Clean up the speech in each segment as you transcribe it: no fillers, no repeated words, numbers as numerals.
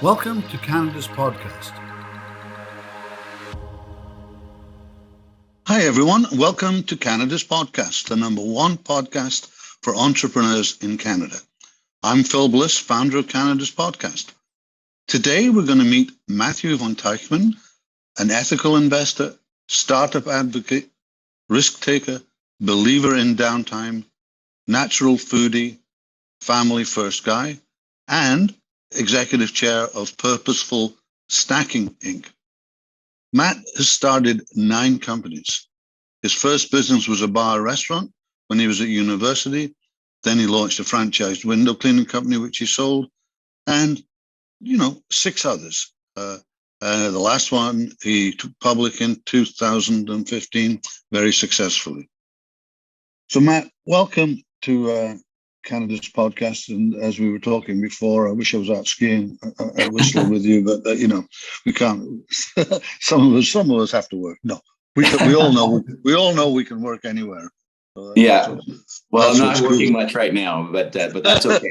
Welcome to Canada's podcast. Hi, everyone. Welcome to Canada's podcast, the number one podcast for entrepreneurs in Canada. I'm Phil Bliss, founder of Canada's podcast. Today, we're going to meet Matthew von Teichmann, an ethical investor, startup advocate, risk taker, believer in downtime, natural foodie, family first guy, and executive chair of Purposeful Stacking Inc. Matt has started 9 companies. His first business was a bar restaurant when he was at university. Then he launched a franchised window cleaning company, which he sold, and, 6 others. The last one he took public in 2015 very successfully. So, Matt, welcome to Canada's podcast. And as we were talking before, I wish I was out skiing at Whistler with you, but we can't. some of us have to work. No, we all know we can work anywhere. So well, I'm not working much right now, but that's okay.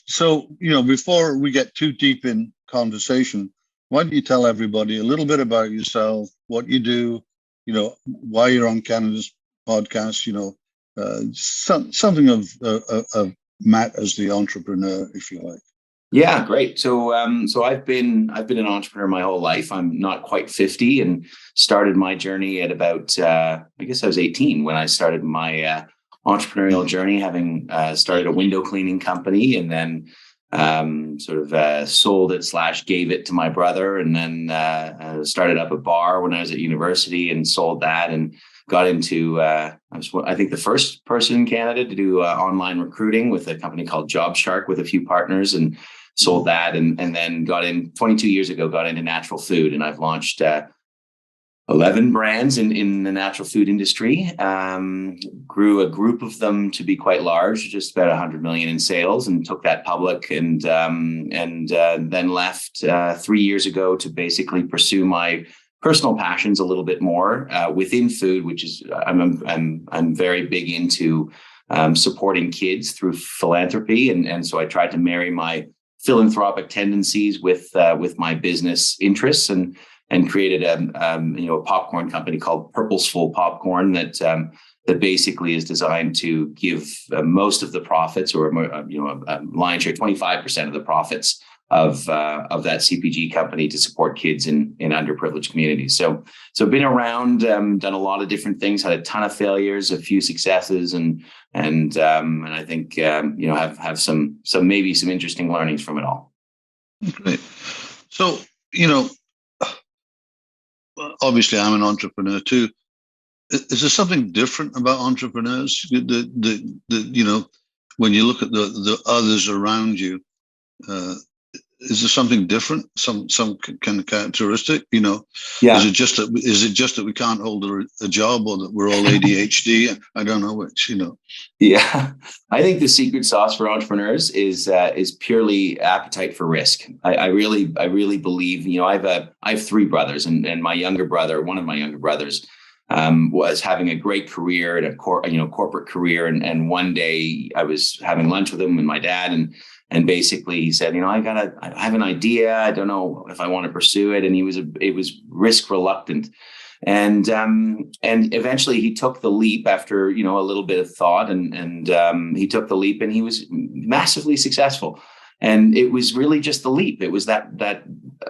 So, before we get too deep in conversation, why don't you tell everybody a little bit about yourself, what you do, why you're on Canada's podcast, something of Matt as the entrepreneur, if you like. Yeah, great. So I've been an entrepreneur my whole life. I'm not quite 50 and started my journey at about, I guess I was 18 when I started my entrepreneurial journey, having started a window cleaning company and then sold it / gave it to my brother, and then started up a bar when I was at university and sold that and got into, I think the first person in Canada to do online recruiting with a company called JobShark with a few partners, and sold that. And then 22 years ago, got into natural food. And I've launched 11 brands in the natural food industry, grew a group of them to be quite large, just about 100 million in sales, and took that public, and then left 3 years ago to basically pursue my personal passions a little bit more within food, which is I'm very big into supporting kids through philanthropy, and so I tried to marry my philanthropic tendencies with my business interests, and created a popcorn company called Purposeful Popcorn that basically is designed to give most of the profits, or a lion's share, 25% of the profits of that CPG company to support kids in underprivileged communities. So been around, done a lot of different things, had a ton of failures, a few successes, and I think have some maybe some interesting learnings from it all. Great. So obviously I'm an entrepreneur too. Is there something different about entrepreneurs? When you look at the others around you, is there something different? Some kind of characteristic? Yeah. Is it just that we can't hold a job, or that we're all ADHD? I don't know which. Yeah, I think the secret sauce for entrepreneurs is purely appetite for risk. I really believe. I have 3 brothers, and one of my younger brothers, was having a great career and corporate career, and one day I was having lunch with him and my dad, and basically he said, I have an idea. I don't know if I want to pursue it. And it was risk reluctant. And eventually he took the leap after, a little bit of thought, and he took the leap, and he was massively successful. And it was really just the leap. It was that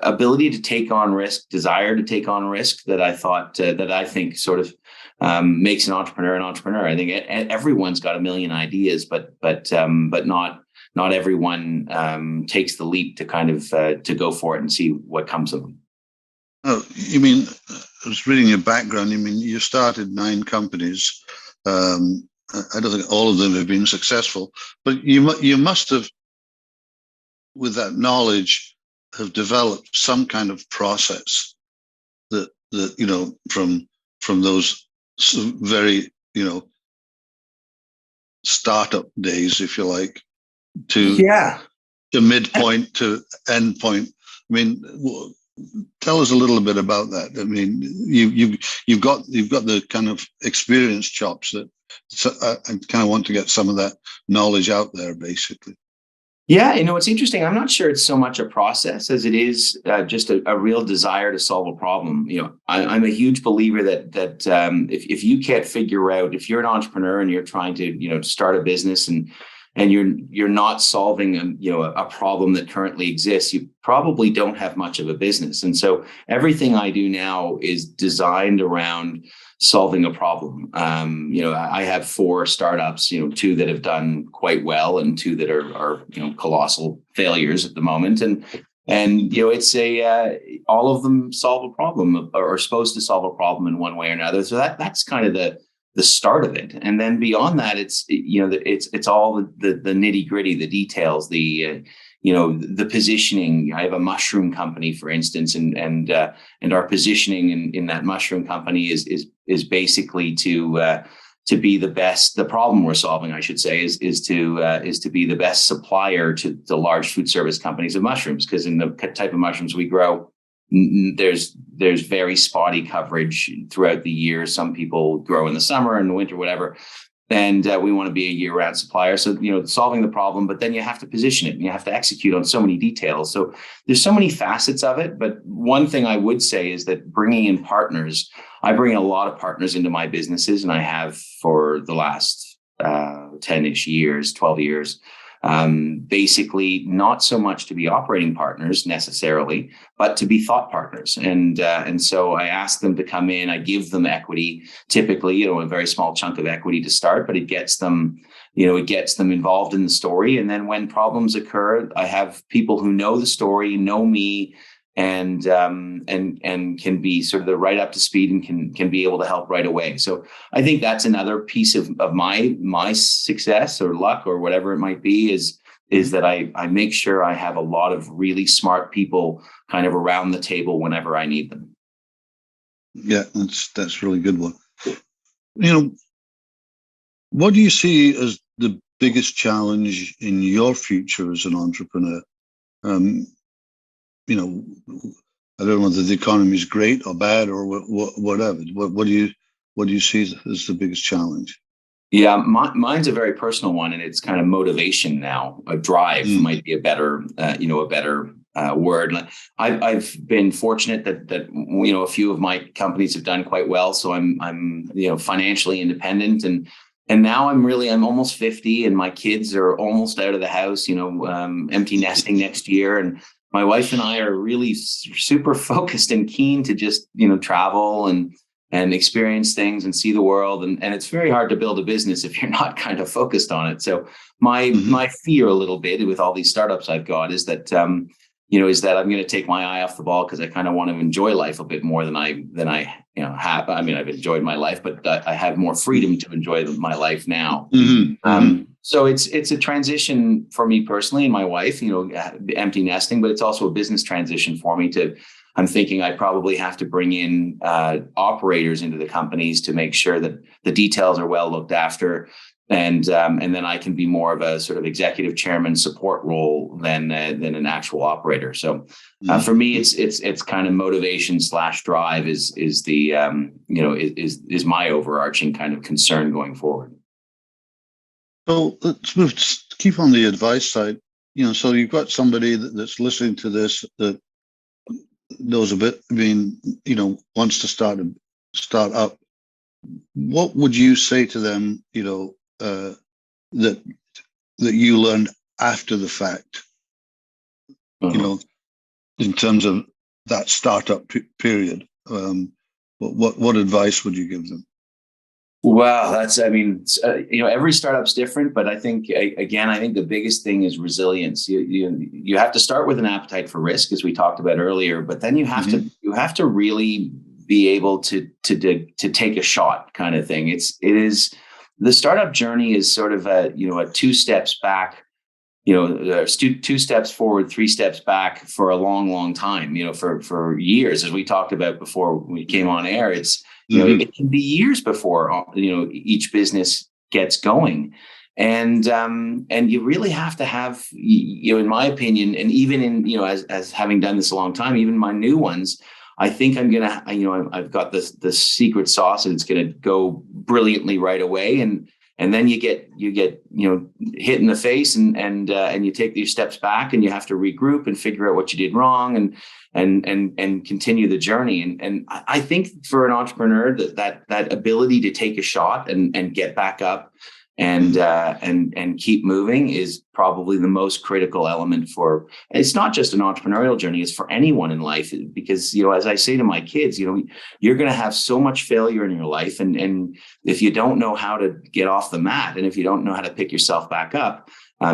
ability to take on risk, desire to take on risk, that I think sort of makes an entrepreneur an entrepreneur. I think everyone's got a million ideas, but not everyone takes the leap to kind of to go for it and see what comes of them. Oh, you mean, I was reading your background. You mean you started 9 companies. I don't think all of them have been successful, but you must have, with that knowledge, have developed some kind of process that from those very startup days, if you like, to midpoint to end point. I mean, tell us a little bit about that. I mean, you've got the kind of experience chops that I kind of want to get some of that knowledge out there, basically. Yeah, it's interesting. I'm not sure it's so much a process as it is just a real desire to solve a problem. I'm a huge believer that if you can't figure out, if you're an entrepreneur and you're trying to start a business and you're not solving a problem that currently exists, you probably don't have much of a business. And so everything I do now is designed around solving a problem. I have 4 startups, 2 that have done quite well and 2 that are colossal failures at the moment. And it's all of them solve a problem or are supposed to solve a problem in one way or another. So that's kind of the start of it. And then beyond that, it's all the nitty gritty, the details, the positioning. I have a mushroom company, for instance, and our positioning in that mushroom company is basically to be the best. The problem we're solving, I should say, is to be the best supplier to the large food service companies of mushrooms, because in the type of mushrooms we grow, there's very spotty coverage throughout the year. Some people grow in the summer and the winter, whatever. And we want to be a year-round supplier. So, solving the problem, but then you have to position it and you have to execute on so many details. So there's so many facets of it. But one thing I would say is that bringing in partners, I bring a lot of partners into my businesses, and I have for the last 10-ish years, 12 years. Basically not so much to be operating partners necessarily, but to be thought partners. And so I ask them to come in. I give them equity, typically, a very small chunk of equity to start, but it gets them involved in the story. And then when problems occur, I have people who know the story, know me, and can be sort of right up to speed and can be able to help right away. So I think that's another piece of my success or luck or whatever it might be is that I make sure I have a lot of really smart people kind of around the table whenever I need them. Yeah, that's really good one. What do you see as the biggest challenge in your future as an entrepreneur? I don't know whether the economy is great or bad or whatever. What do you see as the biggest challenge? Yeah, mine's a very personal one, and it's kind of motivation now. A drive might be a better word. I've been fortunate that a few of my companies have done quite well, so I'm financially independent, and now I'm almost 50, and my kids are almost out of the house. Empty nesting next year, and my wife and I are really super focused and keen to just, travel and experience things and see the world. And it's very hard to build a business if you're not kind of focused on it. So my fear a little bit with all these startups I've got is that, is that I'm going to take my eye off the ball because I kind of want to enjoy life a bit more than I have. I mean, I've enjoyed my life, but I have more freedom to enjoy my life now. So it's a transition for me personally and my wife, empty nesting, but it's also a business transition for me I'm thinking I probably have to bring in operators into the companies to make sure that the details are well looked after. And then I can be more of a sort of executive chairman support role than an actual operator. So for me, it's kind of motivation / drive is the is my overarching kind of concern going forward. So let's keep on the advice side. So you've got somebody that's listening to this that knows a bit. Wants to start up. What would you say to them? That you learned after the fact. In terms of that startup period. What advice would you give them? Well, every startup's different, but I think the biggest thing is resilience. You have to start with an appetite for risk, as we talked about earlier, but then you have to really be able to take a shot kind of thing. It is the startup journey is sort of a 2 steps back, 2 steps forward, 3 steps back for a long, long time, for years, as we talked about before we came on air. It can be years before, each business gets going. And you really have to have, in my opinion, and even in, as having done this a long time, even my new ones, I think I've got the secret sauce and it's going to go brilliantly right away. And and then you get hit in the face, and you take these steps back, and you have to regroup and figure out what you did wrong, and continue the journey. And I think for an entrepreneur, that ability to take a shot and get back up and keep moving is probably the most critical element for. It's not just an entrepreneurial journey; it's for anyone in life. Because as I say to my kids, you're going to have so much failure in your life, and if you don't know how to get off the mat, and if you don't know how to pick yourself back up,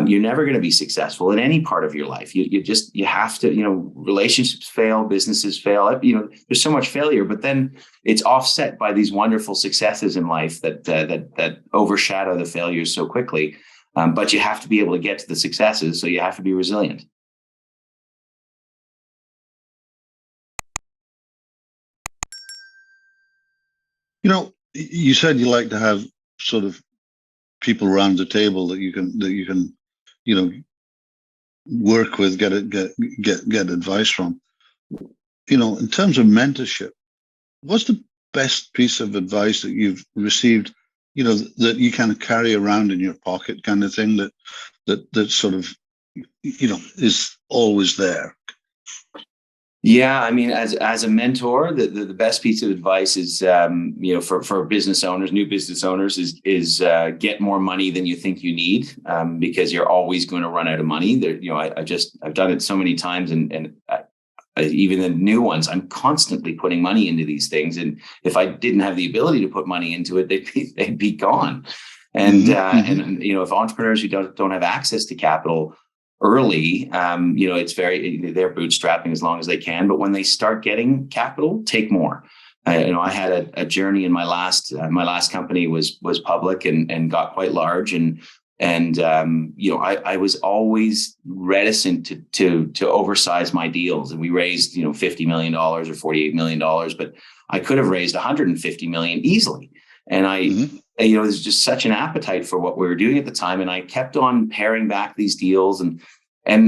you're never going to be successful in any part of your life. You have to, relationships fail, businesses fail. There's so much failure, but then it's offset by these wonderful successes in life that overshadow the failures so quickly. But you have to be able to get to the successes, so you have to be resilient. You said you like to have sort of people around the table that you can work with, get advice from. In terms of mentorship, what's the best piece of advice that you've received, that you kind of carry around in your pocket, kind of thing, that sort of is always there? Yeah, I mean, as a mentor, the best piece of advice is, for business owners, new business owners, is get more money than you think you need, because you're always going to run out of money. I've done it so many times, and even the new ones, I'm constantly putting money into these things, and if I didn't have the ability to put money into it, they'd be gone. And if entrepreneurs who don't have access to capital early, they're bootstrapping as long as they can. But when they start getting capital, take more. I had a journey in my last company was public and got quite large, and I was always reticent to oversize my deals, and we raised $50 million or $48 million, but I could have raised $150 million easily. And there's just such an appetite for what we were doing at the time. And I kept on paring back these deals. And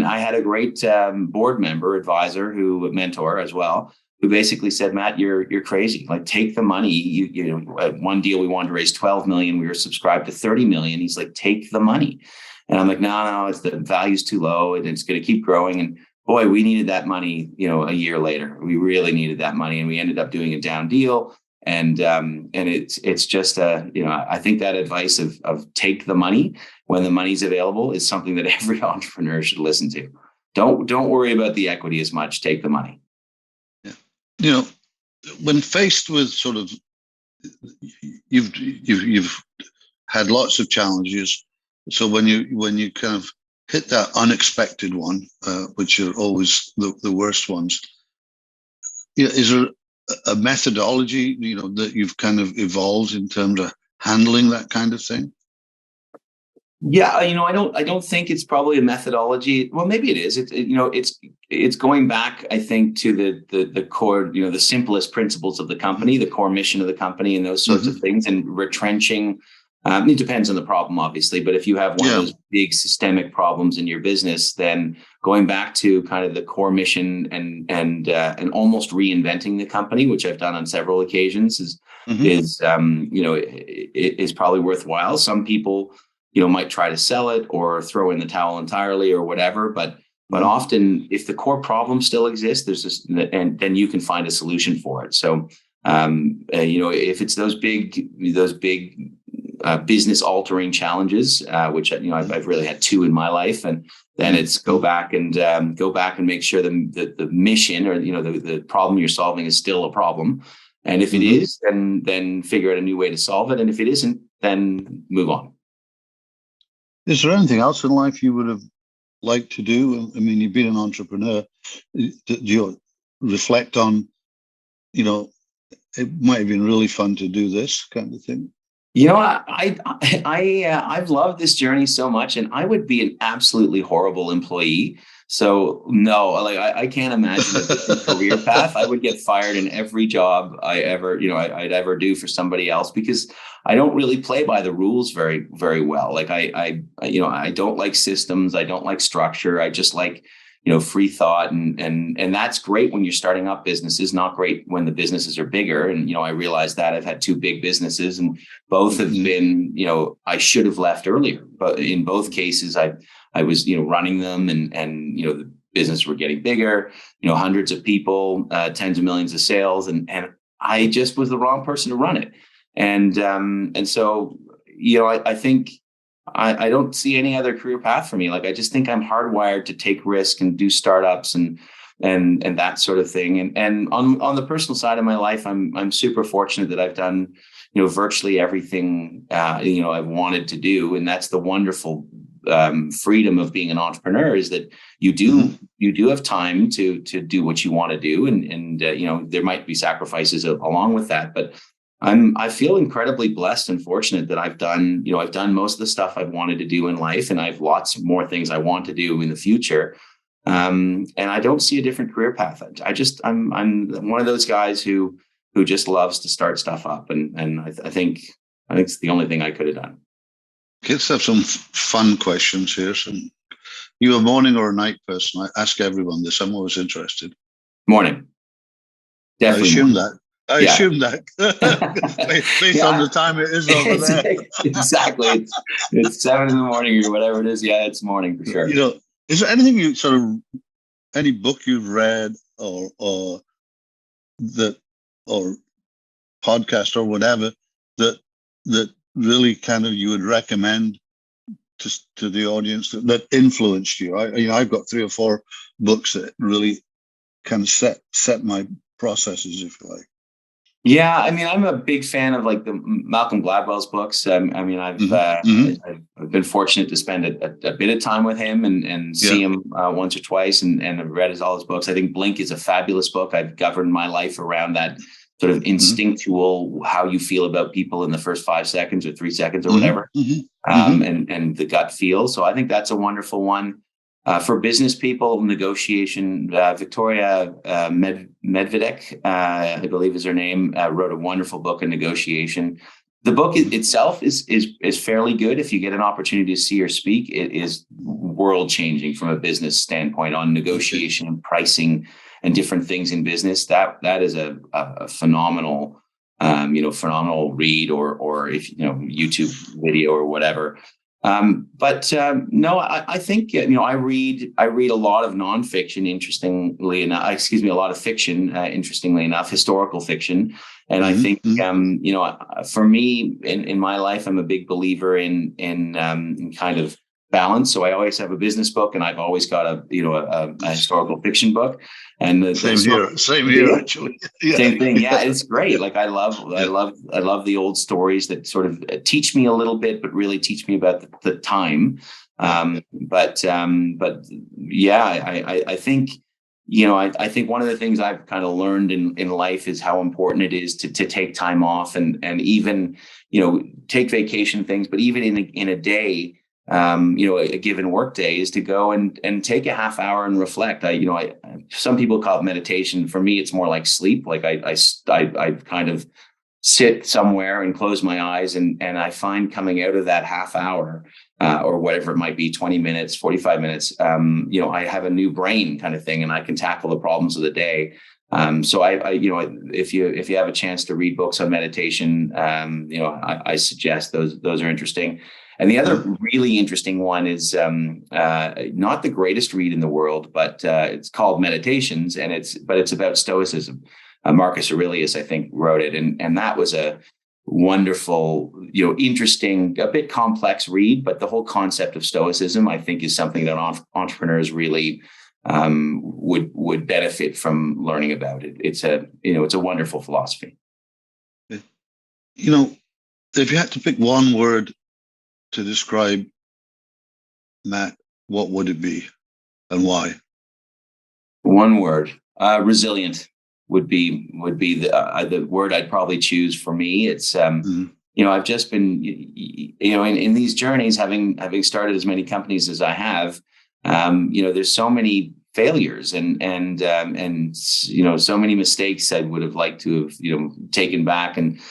I had a great board member, advisor, mentor as well, who basically said, Matt, you're crazy. Like, take the money. One deal we wanted to raise 12 million. We were subscribed to 30 million. He's like, take the money. And I'm like, no, it's the value's too low and it's going to keep growing. And boy, we needed that money, a year later. We really needed that money. And we ended up doing a down deal. And it's just I think that advice of take the money when the money's available is something that every entrepreneur should listen to. Don't worry about the equity as much. Take the money. Yeah. When faced with sort of, you've had lots of challenges. So when you kind of hit that unexpected one, which are always the worst ones, is there a methodology, that you've kind of evolved in terms of handling that kind of thing? Yeah, I don't think it's probably a methodology. Well, maybe it is. It's going back, I think, to the core, the simplest principles of the company, the core mission of the company, and those sorts of things, and retrenching. It depends on the problem, obviously, but if you have one of those big systemic problems in your business, then going back to kind of the core mission and almost reinventing the company, which I've done on several occasions, is probably worthwhile. Some people, might try to sell it or throw in the towel entirely or whatever, but often if the core problem still exists, there's just, and then you can find a solution for it. So if it's those big business altering challenges, which I've really had two in my life, and then it's go back and make sure the mission or the problem you're solving is still a problem, and if it is, then figure out a new way to solve it, and if it isn't, then move on. Is there anything else in life you would have liked to do? I mean, you've been an entrepreneur. Do you reflect on, it might have been really fun to do this kind of thing? I've loved this journey so much, and I would be an absolutely horrible employee. So no, like I can't imagine a different career path. I would get fired in every job I'd ever do for somebody else, because I don't really play by the rules very, very well. Like I don't like systems. I don't like structure. I just like, free thought. And that's great when you're starting up businesses, not great when the businesses are bigger. And, I realized that I've had two big businesses and both have been, I should have left earlier, but in both cases, I was, running them and, the business were getting bigger, hundreds of people, tens of millions of sales. And I just was the wrong person to run it. And so, I think I don't see any other career path for me. Like, I just think I'm hardwired to take risk and do startups and that sort of thing. And on the personal side of my life, I'm super fortunate that I've done, virtually everything, I've wanted to do. And that's the wonderful freedom of being an entrepreneur, is that you do have time to do what you want to do. And there might be sacrifices along with that, but I feel incredibly blessed and fortunate that I've done most of the stuff I've wanted to do in life, and I've lots more things I want to do in the future. And I don't see a different career path. I'm one of those guys who just loves to start stuff up. And I think it's the only thing I could have done. Let's have some fun questions here. You a morning or a night person? I ask everyone this. I'm always interested. Morning. Definitely. I assume morning. that. I assume that based on the time it is over there. Exactly. It's 7 a.m. or whatever it is. Yeah, it's morning for sure. Is there anything any book you've read or podcast or whatever that really kind of you would recommend to the audience that influenced you? I've got 3 or 4 books that really kind of set my processes, if you like. Yeah, I'm a big fan of like the Malcolm Gladwell's books. I've been fortunate to spend a bit of time with him and see him once or twice, and I've read all his books. I think Blink is a fabulous book. I've governed my life around that sort of instinctual, how you feel about people in the first 5 seconds or 3 seconds or whatever, and the gut feel. So I think that's a wonderful one. For business people, negotiation, Victoria Medvedek, I believe is her name, wrote a wonderful book on negotiation. The book itself is fairly good. If you get an opportunity to see her speak, it is world changing from a business standpoint on negotiation and pricing and different things in business. That is a phenomenal, phenomenal read or if YouTube video or whatever. No, I think, I read a lot of nonfiction, interestingly enough, a lot of fiction, interestingly enough, historical fiction. And I think, for me in my life, I'm a big believer in kind of balance. So I always have a business book and I've always got a historical fiction book. And same here, actually. Yeah. Same thing. Yeah, it's great. Like I love the old stories that sort of teach me a little bit, but really teach me about the time. But yeah, I think, I think one of the things I've kind of learned in life is how important it is to take time off and even, take vacation things, but even in a day, a given work day is to go and take a half hour and reflect. Some people call it meditation. For me, it's more like sleep. Like I kind of sit somewhere and close my eyes and I find coming out of that half hour, or whatever it might be, 20 minutes, 45 minutes, I have a new brain kind of thing and I can tackle the problems of the day. So if you have a chance to read books on meditation, I suggest those are interesting. And the other really interesting one is not the greatest read in the world, but it's called Meditations, and it's about Stoicism. Marcus Aurelius, I think, wrote it, and that was a wonderful, interesting, a bit complex read. But the whole concept of Stoicism, I think, is something that entrepreneurs really would benefit from learning about it. It's a wonderful philosophy. If you had to pick one word to describe Matt, what would it be and why? One word, resilient would be the word I'd probably choose for me. It's, I've just been, in these journeys, having started as many companies as I have, there's so many failures and so many mistakes I would have liked to have, taken back. And,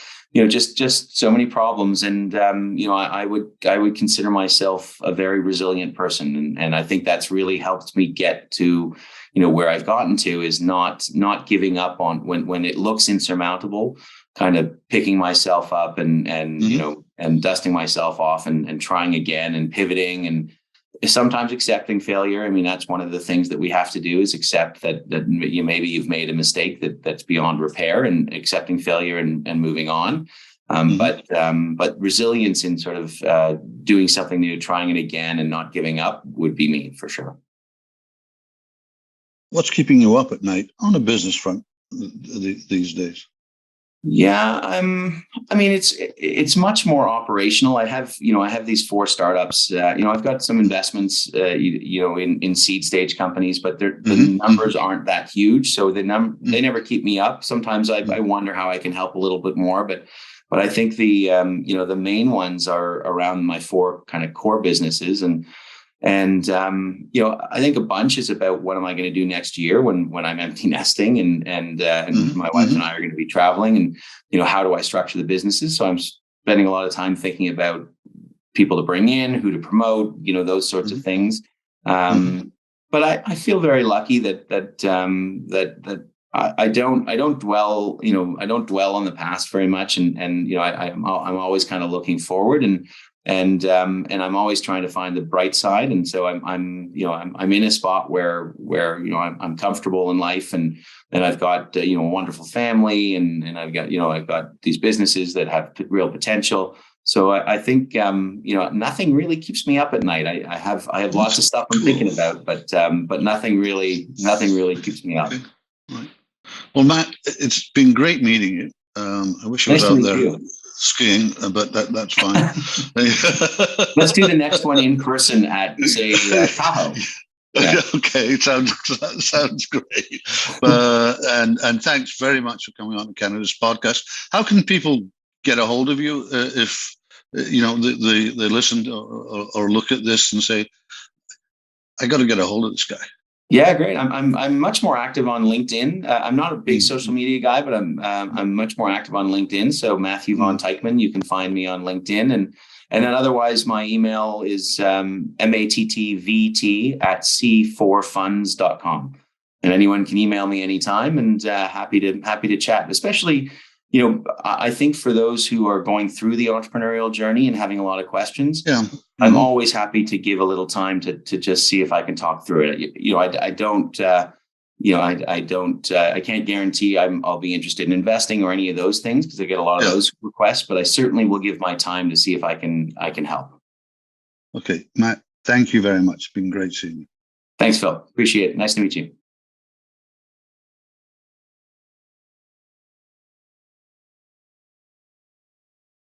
just so many problems. And, I would consider myself a very resilient person. And I think that's really helped me get to, where I've gotten to, is not giving up on when it looks insurmountable, kind of picking myself up and and dusting myself off and trying again and pivoting and sometimes accepting failure. I mean, that's one of the things that we have to do, is accept that maybe you've made a mistake that's beyond repair, and accepting failure and moving on. But resilience in sort of doing something new, trying it again and not giving up would be me for sure. What's keeping you up at night on a business front these days? Yeah, I mean, it's much more operational. I have these 4 startups. I've got some investments, in seed stage companies, but the numbers aren't that huge, so they never keep me up. Sometimes I wonder how I can help a little bit more, but I think the main ones are around my 4 kind of core businesses, and I think a bunch is about what am I going to do next year when I'm empty nesting and my wife and I are going to be traveling, and how do I structure the businesses? So I'm spending a lot of time thinking about people to bring in, who to promote, those sorts of things. But I feel very lucky that I don't dwell on the past very much, and I'm always kind of looking forward, and I'm always trying to find the bright side. And so I'm in a spot where I'm comfortable in life, and I've got a wonderful family, and I've got these businesses that have real potential. So I think nothing really keeps me up at night. I have lots of stuff I'm thinking about, but nothing really keeps me up. Okay. Right. Well, Matt, it's been great meeting you. I wish I was out there skiing, but that's fine. Let's do the next one in person at, say, Tahoe. Yeah. Okay, sounds great. And thanks very much for coming on to Canada's podcast. How can people get a hold of you if they listen or look at this and say, I got to get a hold of this guy? Yeah, great. I'm much more active on LinkedIn. I'm not a big social media guy, but I'm much more active on LinkedIn. So Matthew Von Teichman, you can find me on LinkedIn, and then otherwise my email is mattvt@c4funds.com, and anyone can email me anytime, and happy to chat. Especially, I think for those who are going through the entrepreneurial journey and having a lot of questions, I'm always happy to give a little time to just see if I can talk through it. I can't guarantee I'll be interested in investing or any of those things, because I get a lot of those requests, but I certainly will give my time to see if I can help. Okay, Matt, thank you very much. It's been great seeing you. Thanks, Phil. Appreciate it. Nice to meet you.